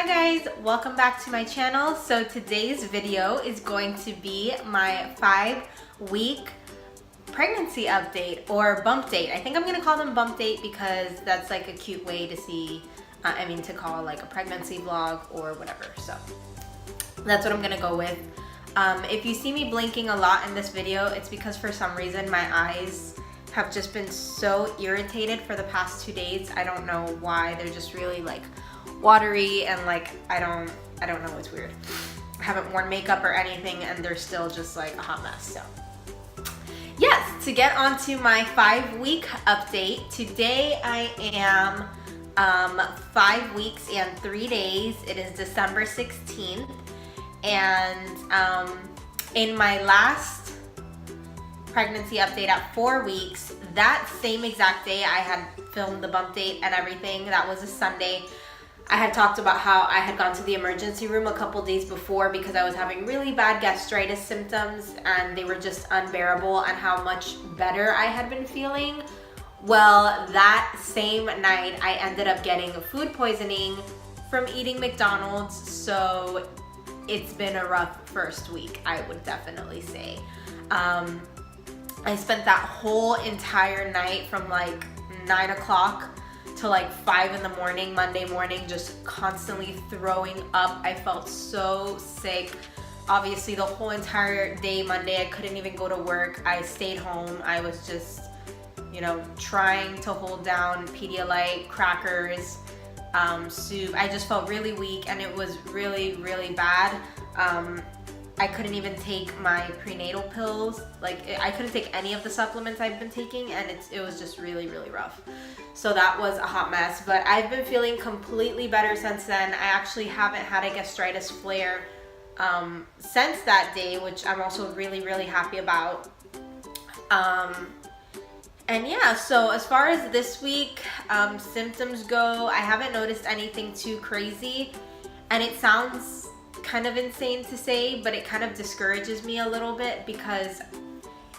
Hi guys, welcome back to my channel. So today's video is going to be my 5-week pregnancy update or bump date. I think I'm gonna call them bump date because that's like a cute way to see, to call like a pregnancy vlog or whatever. So that's what I'm gonna go with. If you see me blinking a lot in this video, it's because for some reason my eyes have just been so irritated for the past 2 days. I don't know why. They're just really like watery and like I don't know, it's weird. I haven't worn makeup or anything and they're still just like a hot mess. So yes, to get on to my 5-week update, today I am 5 weeks and 3 days. It is December 16th, and in my last pregnancy update at 4 weeks, that same exact day I had filmed the bump date and everything. That was a Sunday. I had talked about how I had gone to the emergency room a couple days before because I was having really bad gastritis symptoms and they were just unbearable, and how much better I had been feeling. Well, that same night I ended up getting food poisoning from eating McDonald's, so it's been a rough first week, I would definitely say. I spent that whole entire night from like 9 o'clock to like 5 in the morning, Monday morning, just constantly throwing up. I felt so sick. Obviously the whole entire day Monday I couldn't even go to work. I stayed home. I was just, trying to hold down Pedialyte, crackers, soup. I just felt really weak and it was really, really bad. I couldn't even take my prenatal pills. I couldn't take any of the supplements I've been taking, and it was just really, really rough. So that was a hot mess, but I've been feeling completely better since then. I actually haven't had a gastritis flare since that day, which I'm also really, really happy about. And yeah, so as far as this week symptoms go, I haven't noticed anything too crazy, and it sounds kind of insane to say, but it kind of discourages me a little bit, because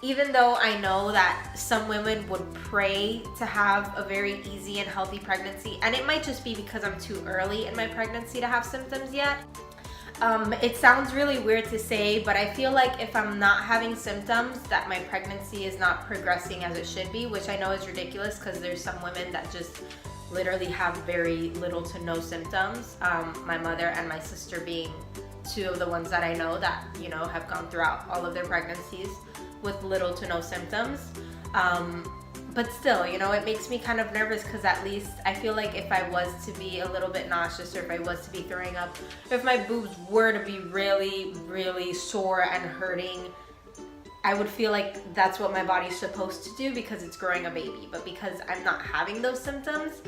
even though I know that some women would pray to have a very easy and healthy pregnancy, and it might just be because I'm too early in my pregnancy to have symptoms yet. It sounds really weird to say, but I feel like if I'm not having symptoms, that my pregnancy is not progressing as it should be, which I know is ridiculous because there's some women that just literally have very little to no symptoms. My mother and my sister being two of the ones that I know that, have gone throughout all of their pregnancies with little to no symptoms. But still, it makes me kind of nervous because at least I feel like if I was to be a little bit nauseous, or if I was to be throwing up, if my boobs were to be really, really sore and hurting, I would feel like that's what my body's supposed to do because it's growing a baby. But because I'm not having those symptoms,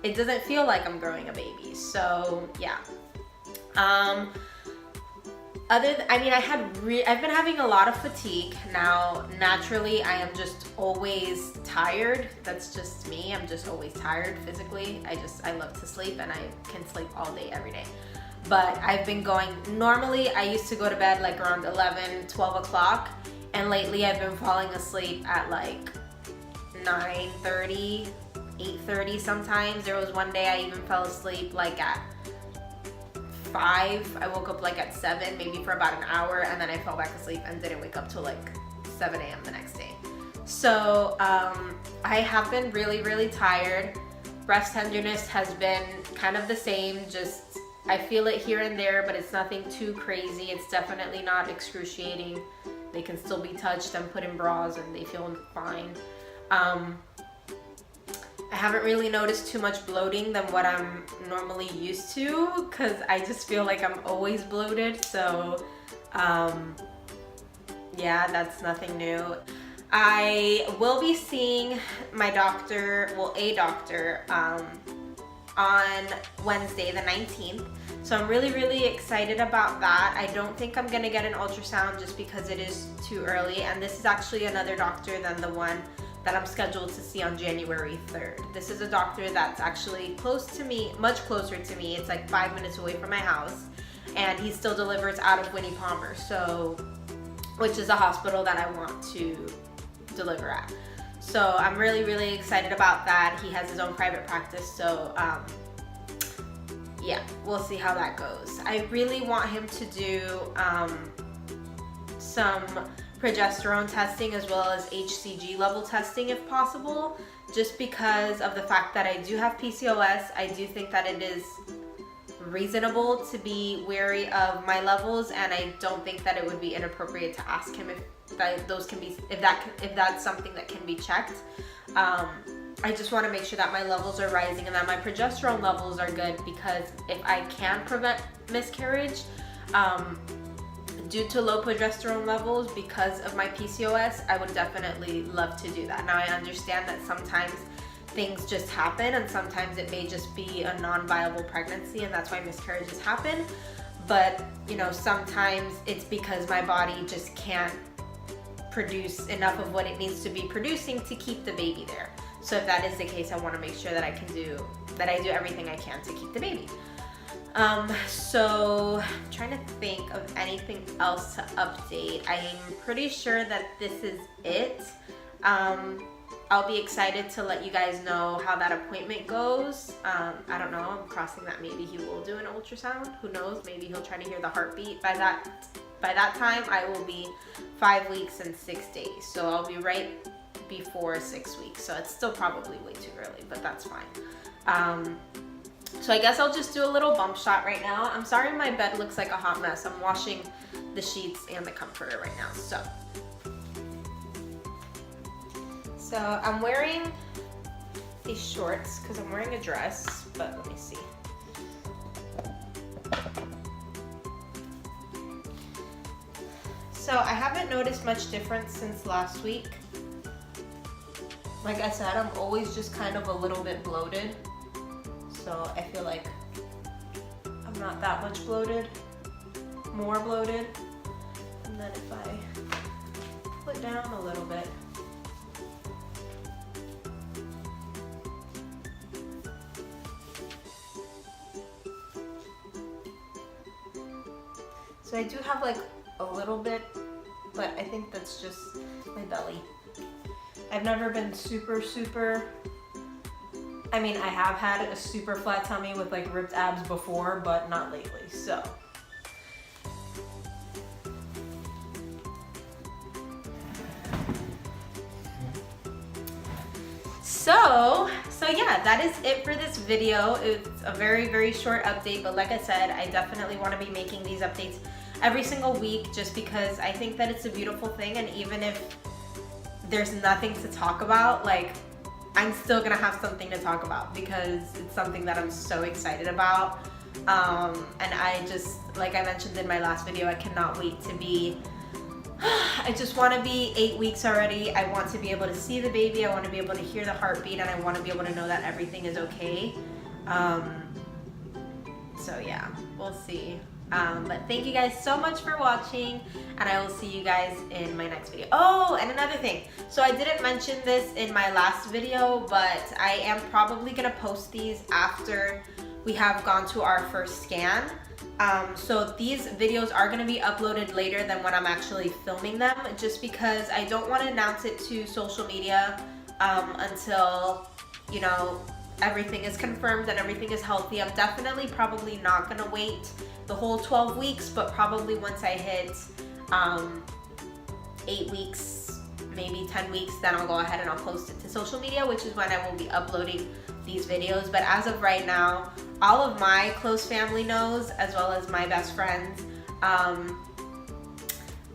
it doesn't feel like I'm growing a baby. So yeah. I've been having a lot of fatigue. Now, naturally, I am just always tired. That's just me. I'm just always tired physically. I love to sleep, and I can sleep all day, every day. But I've been normally I used to go to bed like around 11, 12 o'clock. And lately I've been falling asleep at like 9:30, 8:30 sometimes. There was one day I even fell asleep like at 5. I woke up like at 7, maybe for about an hour, and then I fell back asleep and didn't wake up till like 7 a.m. the next day. So I have been really, really tired. Breast tenderness has been kind of the same, just I feel it here and there, but it's nothing too crazy. It's definitely not excruciating. They can still be touched and put in bras and they feel fine. I haven't really noticed too much bloating than what I'm normally used to, because I just feel like I'm always bloated. So yeah, that's nothing new. I will be seeing my doctor, a doctor, on Wednesday the 19th. So I'm really, really excited about that. I don't think I'm gonna get an ultrasound just because it is too early, and this is actually another doctor than the one that I'm scheduled to see on January 3rd. This is a doctor that's actually close to me, much closer to me. It's like 5 minutes away from my house, and he still delivers out of Winnie Palmer, which is a hospital that I want to deliver at. So I'm really, really excited about that. He has his own private practice, so yeah, we'll see how that goes. I really want him to do some progesterone testing as well as HCG level testing if possible, just because of the fact that I do have PCOS. I do think that it is reasonable to be wary of my levels, and I don't think that it would be inappropriate to ask him if that's something that can be checked. I just want to make sure that my levels are rising and that my progesterone levels are good, because if I can prevent miscarriage due to low progesterone levels because of my PCOS, I would definitely love to do that. Now, I understand that sometimes things just happen, and sometimes it may just be a non-viable pregnancy, and that's why miscarriages happen. But, you know, sometimes it's because my body just can't produce enough of what it needs to be producing to keep the baby there. So if that is the case, I want to make sure that I do everything I can to keep the baby. So I'm trying to think of anything else to update. I'm pretty sure that this is it. I'll be excited to let you guys know how that appointment goes. I don't know, I'm crossing that maybe he will do an ultrasound. Who knows, maybe he'll try to hear the heartbeat. By that time, I will be 5 weeks and 6 days. So I'll be right before 6 weeks. So it's still probably way too early, but that's fine. So I guess I'll just do a little bump shot right now. I'm sorry my bed looks like a hot mess. I'm washing the sheets and the comforter right now. So I'm wearing these shorts because I'm wearing a dress, but let me see. So I haven't noticed much difference since last week. Like I said, I'm always just kind of a little bit bloated. So I feel like I'm not that much bloated, more bloated. And then if I put down a little bit, so I do have like a little bit, but I think that's just my belly. I've never been super, I mean, I have had a super flat tummy with like ripped abs before, but not lately, so. So yeah, that is it for this video. It's a very short update, but like I said, I definitely want to be making these updates every single week just because I think that it's a beautiful thing, and even if there's nothing to talk about, like, I'm still gonna have something to talk about because it's something that I'm so excited about. And I just, like I mentioned in my last video, I cannot wait to be, I just want to be 8 weeks already. I want to be able to see the baby. I want to be able to hear the heartbeat, and I want to be able to know that everything is okay. So yeah, we'll see. But thank you guys so much for watching, and I will see you guys in my next video. Oh, and another thing. So I didn't mention this in my last video, but I am probably gonna post these after we have gone to our first scan. So these videos are gonna be uploaded later than when I'm actually filming them, just because I don't want to announce it to social media until, you know, everything is confirmed and everything is healthy. I'm definitely probably not gonna wait the whole 12 weeks, but probably once I hit 8 weeks, maybe 10 weeks, then I'll go ahead and I'll post it to social media, which is when I will be uploading these videos. But as of right now, all of my close family knows, as well as my best friends.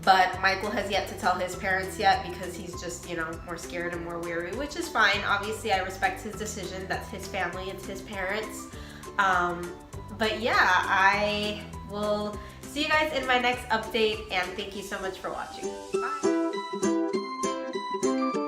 But Michael has yet to tell his parents yet because he's just, you know, more scared and more weary, which is fine. Obviously, I respect his decision. That's his family, it's his parents. But yeah, I will see you guys in my next update, and thank you so much for watching. Bye.